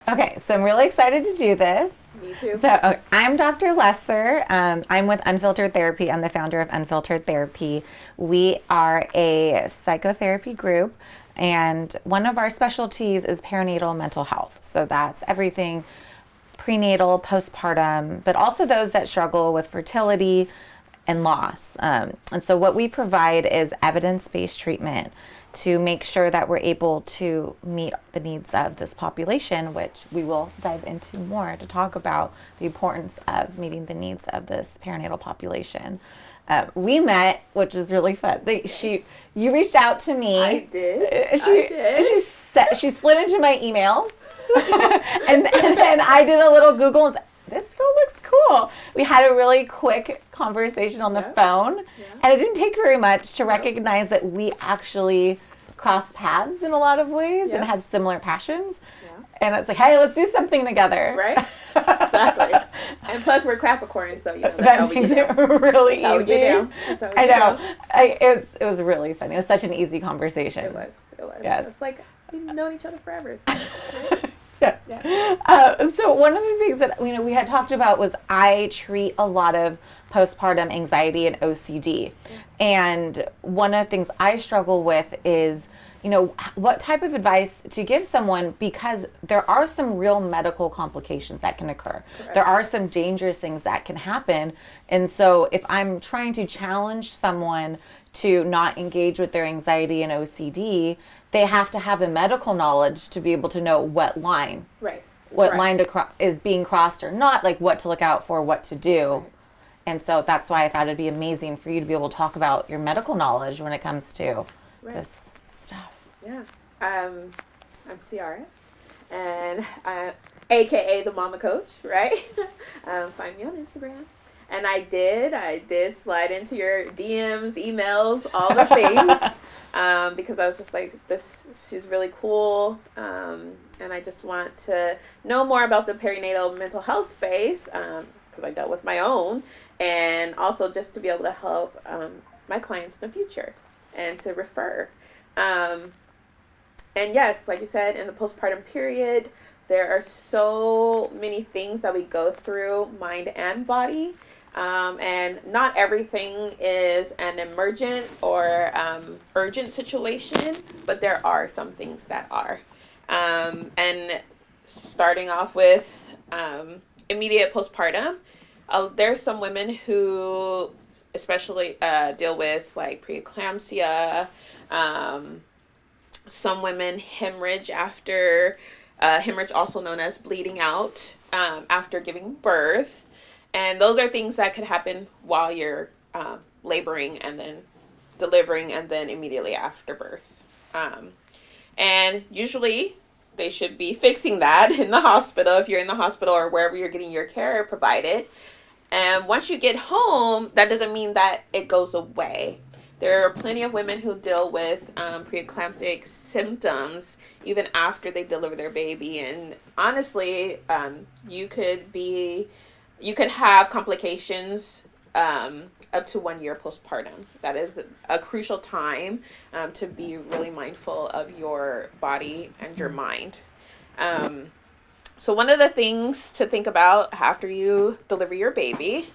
Okay, so I'm really excited to do this. Me too. So I'm Dr. Lesser. I'm with Unfiltered Therapy. I'm the founder of Unfiltered Therapy. We are a psychotherapy group, and one of our specialties is perinatal mental health. So that's everything prenatal, postpartum, but also those that struggle with fertility and loss. And so what we provide is evidence-based treatment to make sure that we're able to meet the needs of this population, which we will dive into more to talk about the importance of meeting the needs of this perinatal population. We met, which was really fun. You reached out to me. I did. She slid into my emails, and then I did a little Google and said, this girl looks cool. We had a really quick conversation on the phone, and it didn't take very much to recognize that we actually cross paths in a lot of ways and have similar passions. And it's like, hey, let's do something together. Right? Exactly. And plus, we're Capricorn, so that's that how makes we get it really that's easy. That's how we I know. do. It was really fun. It was such an easy conversation. It was. Yes. It's like we've known each other forever. So, Yes. yeah. So one of the things that we had talked about was I treat a lot of postpartum anxiety and OCD, and one of the things I struggle with is what type of advice to give someone, because there are some real medical complications that can occur. Correct. There are some dangerous things that can happen, and so if I'm trying to challenge someone to not engage with their anxiety and OCD, they have to have the medical knowledge to be able to know what line, line is being crossed or not, like what to look out for, what to do. Right. And so that's why I thought it'd be amazing for you to be able to talk about your medical knowledge when it comes to this stuff. Yeah. I'm Ciara, and AKA the Mama Coach, right? Find me on Instagram. And I did slide into your DMs, emails, all the things. Because I was just like, she's really cool. And I just want to know more about the perinatal mental health space, because I dealt with my own. And also just to be able to help my clients in the future and to refer. And yes, like you said, in the postpartum period, there are so many things that we go through, mind and body. And not everything is an emergent or urgent situation, but there are some things that are. And starting off with immediate postpartum, there's some women who especially deal with like preeclampsia. Some women hemorrhage after, hemorrhage also known as bleeding out, after giving birth. And those are things that could happen while you're laboring and then delivering and then immediately after birth. And usually they should be fixing that in the hospital if you're in the hospital or wherever you're getting your care provided. And once you get home, that doesn't mean that it goes away. There are plenty of women who deal with preeclamptic symptoms even after they deliver their baby. And honestly, you could have complications up to 1 year postpartum. That is a crucial time to be really mindful of your body and your mind. So one of the things to think about after you deliver your baby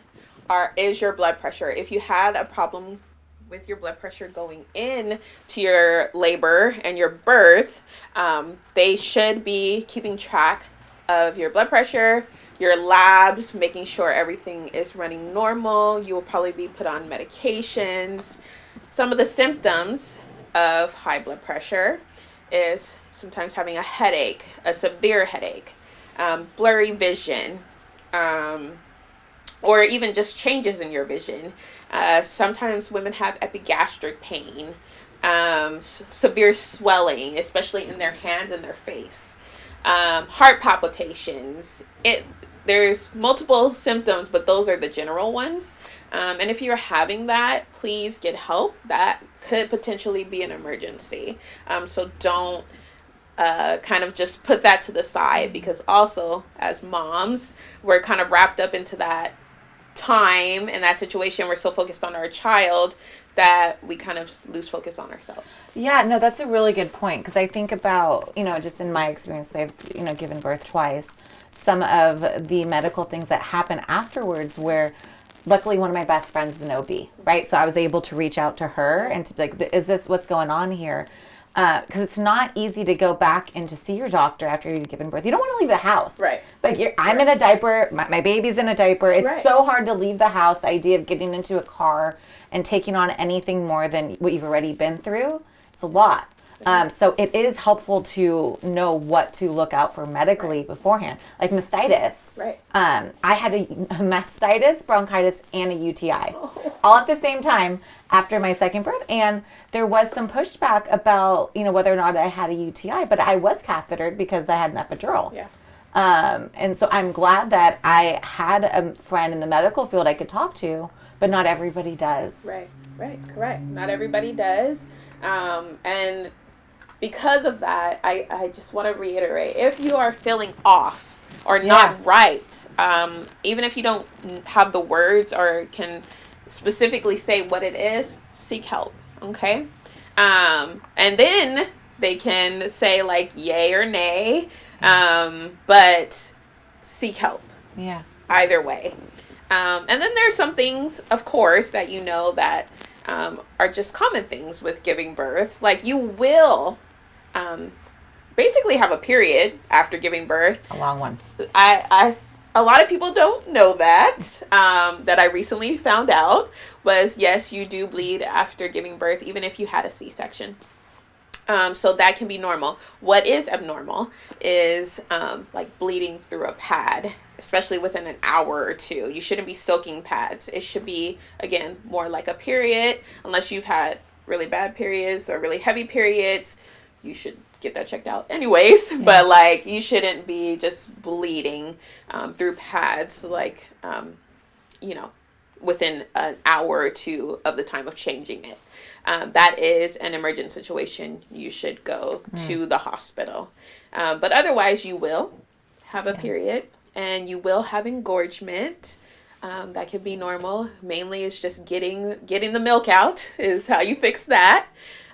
is your blood pressure. If you had a problem with your blood pressure going in to your labor and your birth, they should be keeping track of your blood pressure, your labs, making sure everything is running normal. You will probably be put on medications. Some of the symptoms of high blood pressure is sometimes having a headache, a severe headache, blurry vision, or even just changes in your vision. Sometimes women have epigastric pain, severe swelling, especially in their hands and their face, heart palpitations. There's multiple symptoms, but those are the general ones. And if you're having that, please get help. That could potentially be an emergency. So don't kind of just put that to the side, because also as moms, we're kind of wrapped up into that time in that situation, we're so focused on our child that we kind of lose focus on ourselves. Yeah, no, that's a really good point, because I think about, just in my experience, I've, given birth twice, some of the medical things that happen afterwards where luckily one of my best friends is an OB, right? So I was able to reach out to her and to be like, is this what's going on here? Because it's not easy to go back and to see your doctor after you've given birth. You don't want to leave the house. Right. Like I'm in a diaper, my baby's in a diaper. It's so hard to leave the house. The idea of getting into a car and taking on anything more than what you've already been through, it's a lot. So it is helpful to know what to look out for medically beforehand, like mastitis. Right. I had a mastitis, bronchitis, and a UTI all at the same time after my second birth, and there was some pushback about whether or not I had a UTI, but I was cathetered because I had an epidural. Yeah. And so I'm glad that I had a friend in the medical field I could talk to, but not everybody does. Right. Correct. Not everybody does. And because of that, I just want to reiterate, if you are feeling off or not right, even if you don't have the words or can specifically say what it is, seek help, okay? And then they can say like yay or nay, but seek help. Yeah. Either way. And then there's some things, of course, that that are just common things with giving birth. Like you will basically have a period after giving birth. A long one. A lot of people don't know that. That I recently found out was, yes, you do bleed after giving birth, even if you had a C-section. So that can be normal. What is abnormal is like bleeding through a pad, especially within an hour or two. You shouldn't be soaking pads. It should be, again, more like a period. Unless you've had really bad periods or really heavy periods, you should get that checked out anyways. Yeah. But like you shouldn't be just bleeding through pads like within an hour or two of the time of changing it. That is an emergent situation. You should go to the hospital. But otherwise you will have a period and you will have engorgement. That could be normal. Mainly it's just getting the milk out is how you fix that.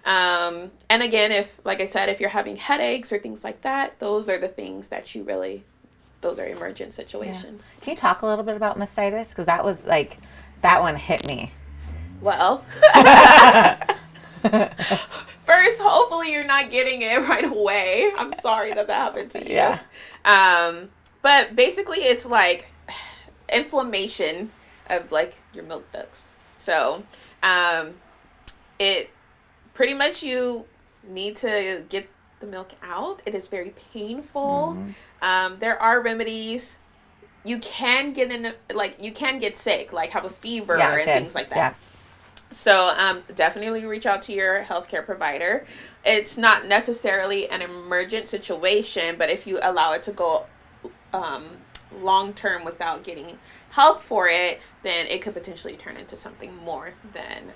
And again, if you're having headaches or things like that, those are the things that those are emergent situations. Yeah. Can you talk a little bit about mastitis? Because that was that one hit me. Well, first, hopefully you're not getting it right away. I'm sorry that happened to you. Yeah. But basically it's like inflammation of like your milk ducts. So, it pretty much you need to get the milk out. It is very painful. Mm-hmm. There are remedies. You can get sick, like have a fever and things like that. Yeah. So definitely reach out to your healthcare provider. It's not necessarily an emergent situation, but if you allow it to go long term without getting help for it, then it could potentially turn into something more than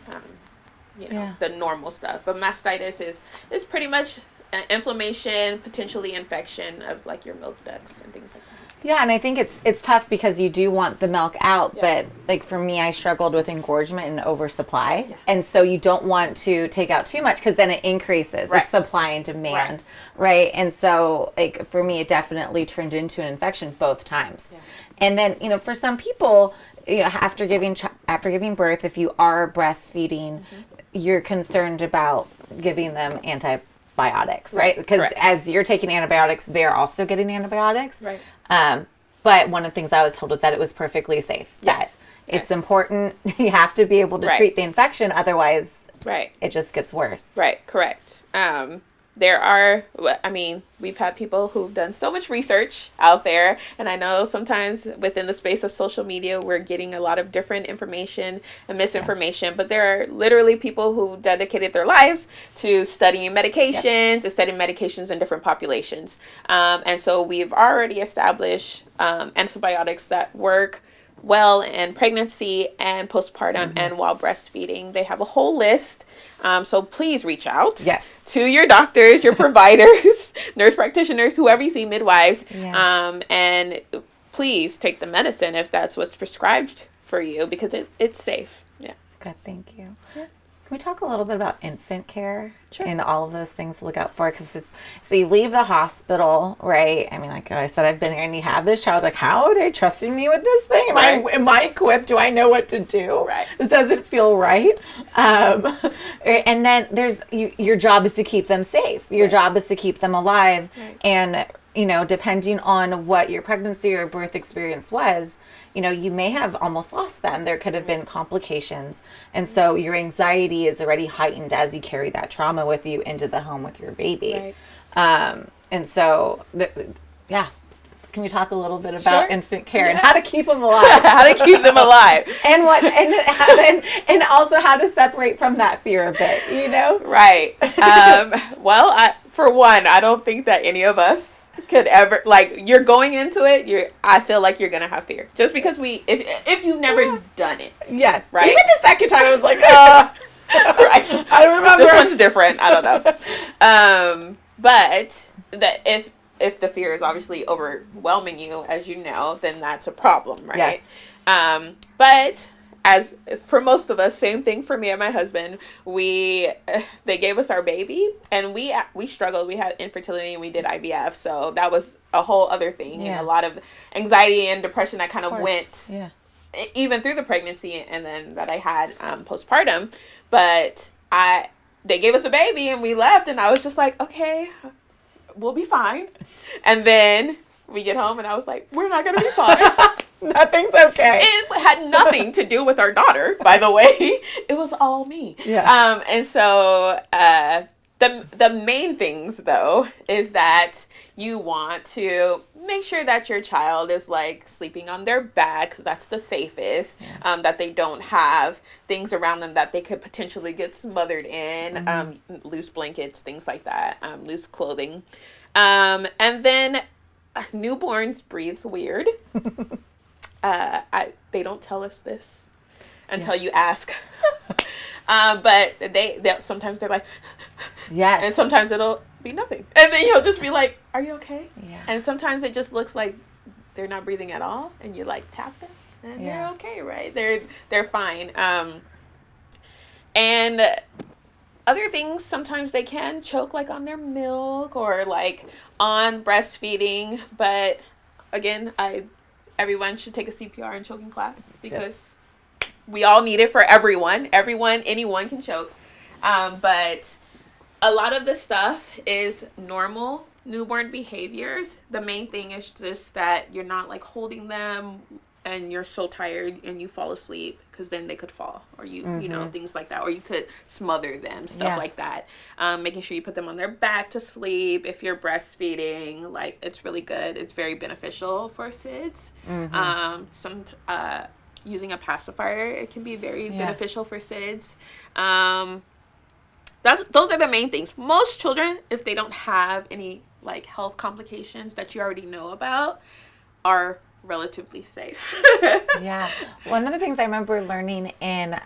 the normal stuff. But mastitis is pretty much inflammation, potentially infection of like your milk ducts and things like that. Yeah, and I think it's tough because you do want the milk out, but like for me, I struggled with engorgement and oversupply. Yeah. And so you don't want to take out too much because then it increases. Right. It's supply and demand, right? And so like for me, it definitely turned into an infection both times. Yeah. And then, for some people, after giving birth, if you are breastfeeding, you're concerned about giving them antibiotics, right? Because as you're taking antibiotics, they're also getting antibiotics. Right. But one of the things I was told was that it was perfectly safe. Yes. That it's important. You have to be able to treat the infection. Otherwise, it just gets worse. Right. Correct. We've had people who've done so much research out there, and I know sometimes within the space of social media, we're getting a lot of different information and misinformation, but there are literally people who dedicated their lives to studying medications and studying medications in different populations. And so we've already established antibiotics that work well in pregnancy and postpartum and while breastfeeding. They have a whole list. So please reach out to your doctors, your providers, nurse practitioners, whoever you see, midwives, and please take the medicine if that's what's prescribed for you because it's safe. Yeah. Good, thank you. Yeah. Can we talk a little bit about infant care Sure. and all of those things to look out for? Because it's, so you leave the hospital, right? I mean, like I said, I've been here and you have this child. Like, how are they trusting me with this thing? Am I equipped? Do I know what to do? Right. This doesn't feel right. And then there's, your job is to keep them safe. Your job is to keep them alive. Right. And, you know, depending on what your pregnancy or birth experience was, you know, you may have almost lost them. There could have been complications. And so your anxiety is already heightened as you carry that trauma with you into the home with your baby. Right. And so, yeah. Can we talk a little bit about infant care and Yes. how to keep them alive? How to keep them alive. And and also how to separate from that fear a bit, you know? Right. Well, for one, I don't think that any of us could ever, like, you're going into it, I feel like you're gonna have fear just because if you've never done it. Yes. Right. Even the second time I was like, right. I don't remember. This one's different. I don't know. But if the fear is obviously overwhelming you, as you know, then that's a problem, right? Yes. But as for most of us, same thing for me and my husband. They gave us our baby, and we struggled. We had infertility, and we did IVF, so that was a whole other thing, and a lot of anxiety and depression that kind of went even through the pregnancy, and then that I had postpartum. But they gave us a baby, and we left, and I was just like, okay, we'll be fine. And then we get home, and I was like, we're not gonna be fine. Nothing's okay. It had nothing to do with our daughter, by the way. It was all me. Yeah. And so the main things, though, is that you want to make sure that your child is, like, sleeping on their back, because that's the safest, that they don't have things around them that they could potentially get smothered in, loose blankets, things like that, loose clothing. And then newborns breathe weird. They don't tell us this until you ask. But they sometimes they're like, yes. And sometimes it'll be nothing. And then you'll just be like, are you okay? Yeah. And sometimes it just looks like they're not breathing at all. And you like tap them and they're okay, right? They're fine. And other things, sometimes they can choke, like on their milk or like on breastfeeding. But again, everyone should take a CPR and choking class because we all need it for everyone. Anyone can choke. But a lot of the stuff is normal newborn behaviors. The main thing is just that you're not, like, holding them and you're so tired and you fall asleep, because then they could fall, or you know, things like that, or you could smother them, stuff like that. Making sure you put them on their back to sleep. If you're breastfeeding, like, it's really good. It's very beneficial for SIDS. Using a pacifier, it can be very beneficial for SIDS. Those are the main things. Most children, if they don't have any, like, health complications that you already know about, are relatively safe. Yeah. One of the things I remember learning in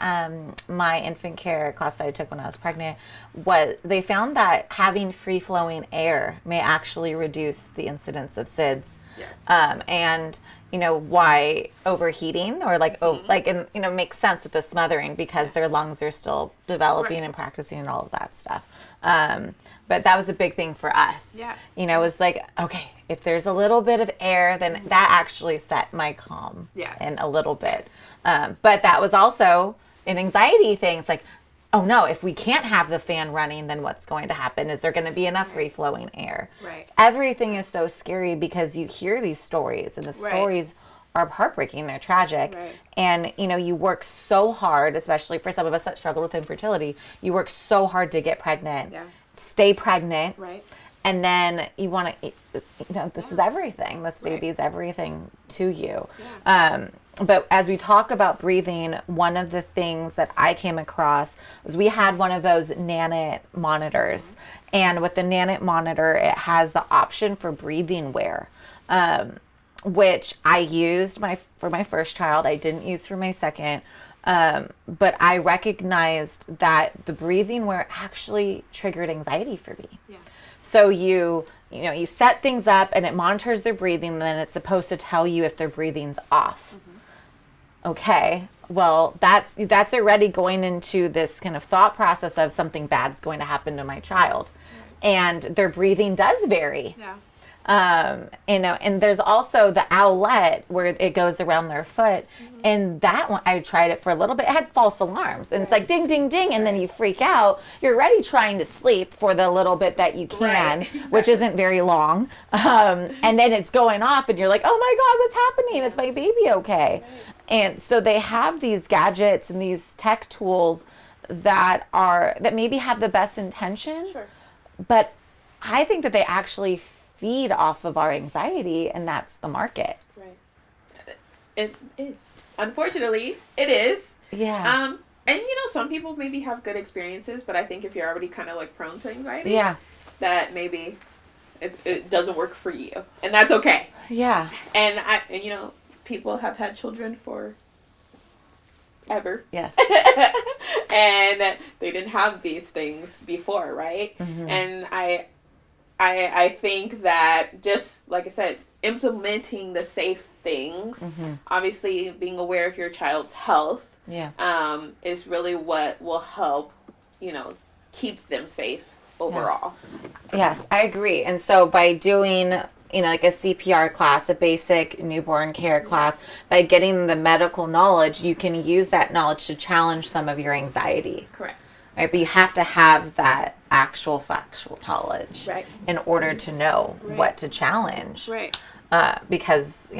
my infant care class that I took when I was pregnant was they found that having free-flowing air may actually reduce the incidence of SIDS. Yes. And you know why overheating or like and you know makes sense with the smothering because their lungs are still developing and practicing and all of that stuff. But that was a big thing for us. Yeah. You know, it was like, okay, if there's a little bit of air, then that actually set my calm in a little bit. But that was also an anxiety thing. It's like, oh no, if we can't have the fan running, then what's going to happen? Is there going to be enough free-flowing air? Right. Everything is so scary because you hear these stories, and the stories are heartbreaking. They're tragic. Right. And, you know, you work so hard, especially for some of us that struggle with infertility, you work so hard to get pregnant, stay pregnant. Right. And then you want to, you know, this is everything. This baby is everything to you. Yeah. But as we talk about breathing, one of the things that I came across was we had one of those Nanit monitors. And with the Nanit monitor, it has the option for breathing wear, which I used for my first child. I didn't use for my second. But I recognized that the breathing wear actually triggered anxiety for me. Yeah. So you set things up and it monitors their breathing, and then it's supposed to tell you if their breathing's off. okay, well, that's already going into this kind of thought process of something bad's going to happen to my child. And their breathing does vary. Yeah. And there's also the owlet where it goes around their foot. And that one, I tried it for a little bit. It had false alarms. And it's like ding, ding, ding. And then you freak out. You're already trying to sleep for the little bit that you can, which isn't very long. And then it's going off and you're like, oh my God, what's happening? Is my baby okay? And so they have these gadgets and these tech tools that maybe have the best intention. Sure. But I think that they actually feed off of our anxiety, and that's the market. Right. It is. Unfortunately, it is. Yeah. And some people maybe have good experiences, but I think if you're already kind of like prone to anxiety, Yeah. that maybe it doesn't work for you, and that's okay. Yeah. And people have had children for ever. Yes. And they didn't have these things before, right? Mm-hmm. And I think that, just like I said, implementing the safe things, obviously being aware of your child's health, is really what will help, keep them safe overall. Yes, I agree. And so by doing, like a CPR class, a basic newborn care class, by getting the medical knowledge, you can use that knowledge to challenge some of your anxiety. Correct. Right, but you have to have that actual factual knowledge in order to know what to challenge. Right. Because,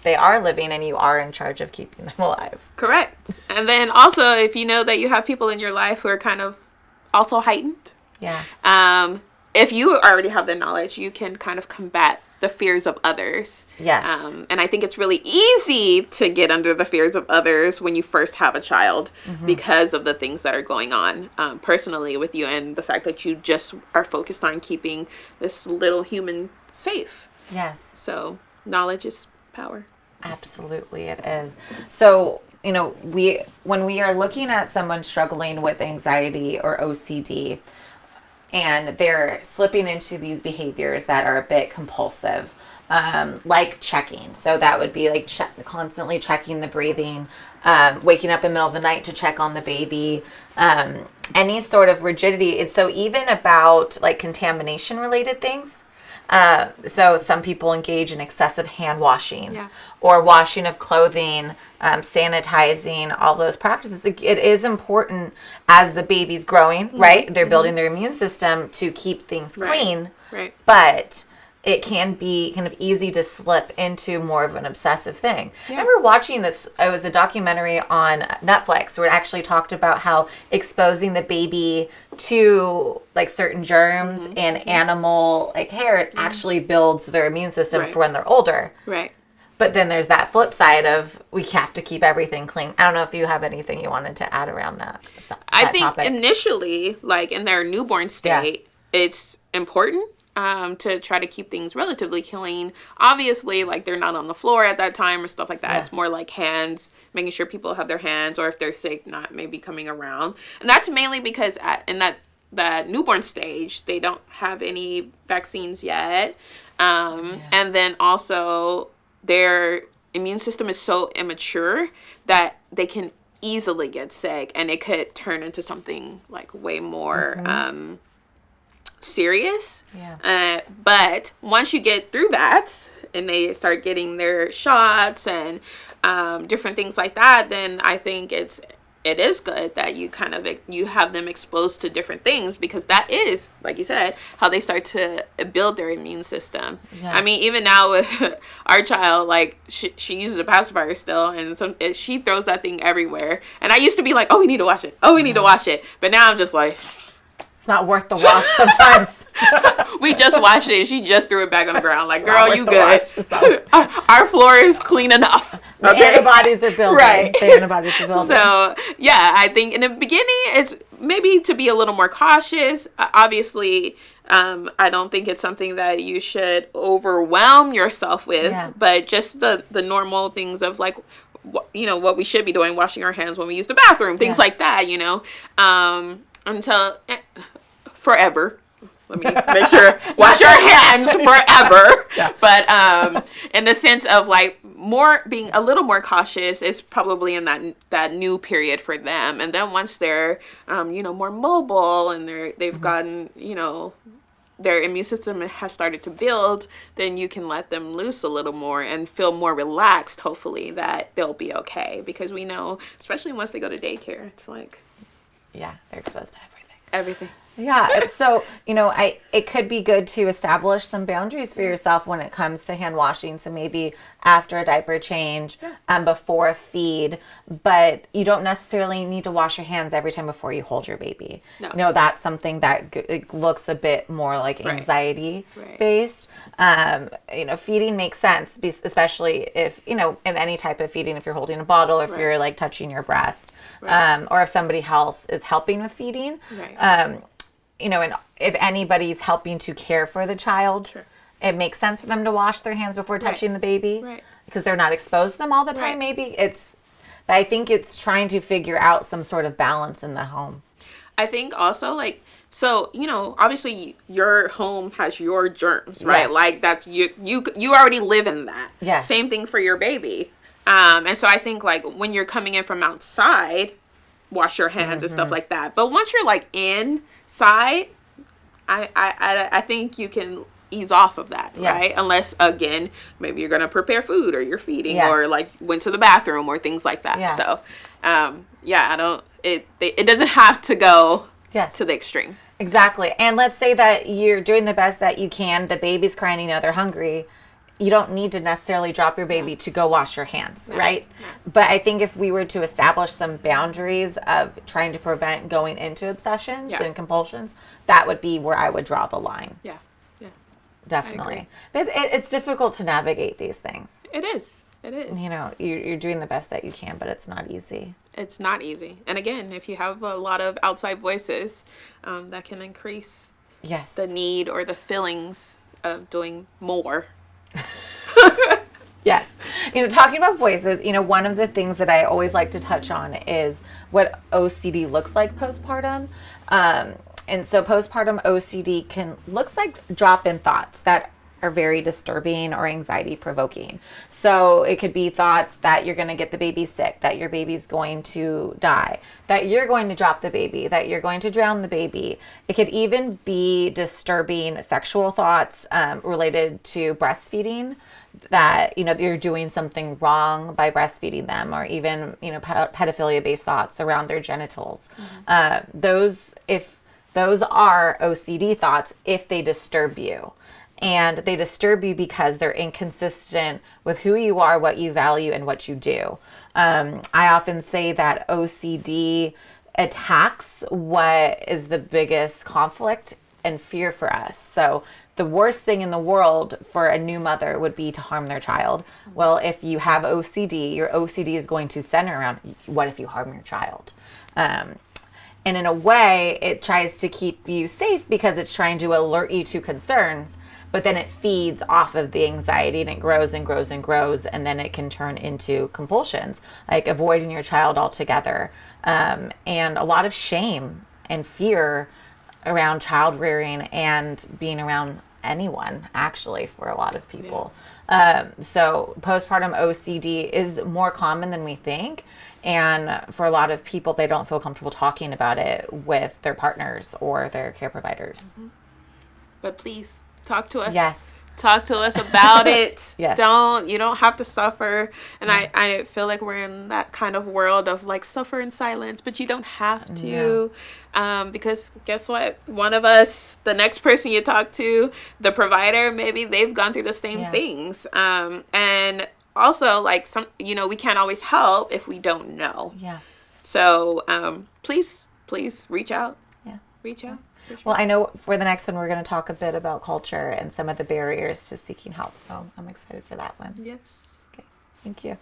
they are living and you are in charge of keeping them alive. Correct. And then also, if you know that you have people in your life who are kind of also heightened. Yeah. If you already have the knowledge, you can kind of combat the fears of others. Yes. And I think it's really easy to get under the fears of others when you first have a child because of the things that are going on personally with you and the fact that you just are focused on keeping this little human safe. Yes. So knowledge is power. Absolutely, it is. So, when we are looking at someone struggling with anxiety or OCD, and they're slipping into these behaviors that are a bit compulsive, like checking. So that would be like constantly checking the breathing, waking up in the middle of the night to check on the baby, any sort of rigidity. It's so even about like contamination related things. So some people engage in excessive hand washing or washing of clothing, sanitizing, all those practices. It is important as the baby's growing, right? They're building their immune system to keep things clean. Right. But it can be kind of easy to slip into more of an obsessive thing. I remember watching this, it was a documentary on Netflix where it actually talked about how exposing the baby to like certain germs and animal like hair, it actually builds their immune system for when they're older. Right. But then there's that flip side of we have to keep everything clean. I don't know if you have anything you wanted to add around that. I think initially, like in their newborn state, it's important to try to keep things relatively clean. Obviously, like they're not on the floor at that time or stuff like that. It's more like hands, making sure people have their hands, or if they're sick, not maybe coming around. And that's mainly because in that newborn stage, they don't have any vaccines yet. And then also their immune system is so immature that they can easily get sick, and it could turn into something like way more serious. But once you get through that and they start getting their shots and different things like that, then I think it is good that you have them exposed to different things, because that is, like you said, how they start to build their immune system. I mean, even now with our child, like she uses a pacifier still, and she throws that thing everywhere. And I used to be like, oh, we need to wash it. Oh, we need to wash it. But now I'm just like, it's not worth the wash sometimes. We just washed it and she just threw it back on the ground. Like, girl, you good. Our floor is clean enough. The antibodies are building. Right. The antibodies are building. So, yeah, I think in the beginning, it's maybe to be a little more cautious. Obviously, I don't think it's something that you should overwhelm yourself with, but just the normal things of like, what we should be doing, washing our hands when we use the bathroom, things like that, until forever. Let me make sure, wash your hands forever. But in the sense of like being a little more cautious is probably in that new period for them. And then once they're, more mobile and they've gotten, their immune system has started to build, then you can let them loose a little more and feel more relaxed, hopefully, that they'll be okay. Because we know, especially once they go to daycare, it's like... Yeah, they're exposed to everything. Everything. Yeah, so, it could be good to establish some boundaries for yourself when it comes to hand washing. So maybe after a diaper change, before a feed, but you don't necessarily need to wash your hands every time before you hold your baby. No. That's something that it looks a bit more like anxiety based. Feeding makes sense, especially if, in any type of feeding, if you're holding a bottle, if you're like touching your breast, or if somebody else is helping with feeding. And if anybody's helping to care for the child, it makes sense for them to wash their hands before touching the baby, because they're not exposed to them all the time. Maybe but I think it's trying to figure out some sort of balance in the home. I think also obviously your home has your germs, right? Yes. Like that you already live in that. Yes. Same thing for your baby. And so I think like when you're coming in from outside, wash your hands and stuff like that. But once you're like inside, I think you can ease off of that, right? Unless, again, maybe you're going to prepare food or you're feeding or like went to the bathroom or things like that. Yeah. So, it doesn't have to go to the extreme. Exactly. And let's say that you're doing the best that you can. The baby's crying, they're hungry. You don't need to necessarily drop your baby to go wash your hands, right? No. But I think if we were to establish some boundaries of trying to prevent going into obsessions and compulsions, that would be where I would draw the line. Yeah. Definitely. But it's difficult to navigate these things. It is. You're doing the best that you can, but it's not easy. It's not easy. And again, if you have a lot of outside voices, that can increase the need or the feelings of doing more. Yes. Talking about voices, one of the things that I always like to touch on is what OCD looks like postpartum. And so postpartum OCD looks like drop-in thoughts that are very disturbing or anxiety provoking. So it could be thoughts that you're going to get the baby sick, that your baby's going to die, that you're going to drop the baby, that you're going to drown the baby. It could even be disturbing sexual thoughts related to breastfeeding, that you're doing something wrong by breastfeeding them, or even pedophilia based thoughts around their genitals. Those are OCD thoughts if they disturb you. And they disturb you because they're inconsistent with who you are, what you value, and what you do. I often say that OCD attacks what is the biggest conflict and fear for us. So the worst thing in the world for a new mother would be to harm their child. Well, if you have OCD, your OCD is going to center around, what if you harm your child? And in a way, it tries to keep you safe because it's trying to alert you to concerns, but then it feeds off of the anxiety and it grows and grows and grows, and then it can turn into compulsions, like avoiding your child altogether, and a lot of shame and fear around child rearing and being around anyone, actually, for a lot of people. So postpartum OCD is more common than we think. And for a lot of people, they don't feel comfortable talking about it with their partners or their care providers. Mm-hmm. But please, talk to us. Yes. Talk to us about it. Yes. You don't have to suffer. And I feel like we're in that kind of world of like suffer in silence, but you don't have to. Because guess what? One of us, the next person you talk to, the provider, maybe they've gone through the same things. And also, like, we can't always help if we don't know. Yeah. So please reach out. Yeah. Reach out. Well, I know for the next one, we're going to talk a bit about culture and some of the barriers to seeking help. So I'm excited for that one. Yes. Okay. Thank you.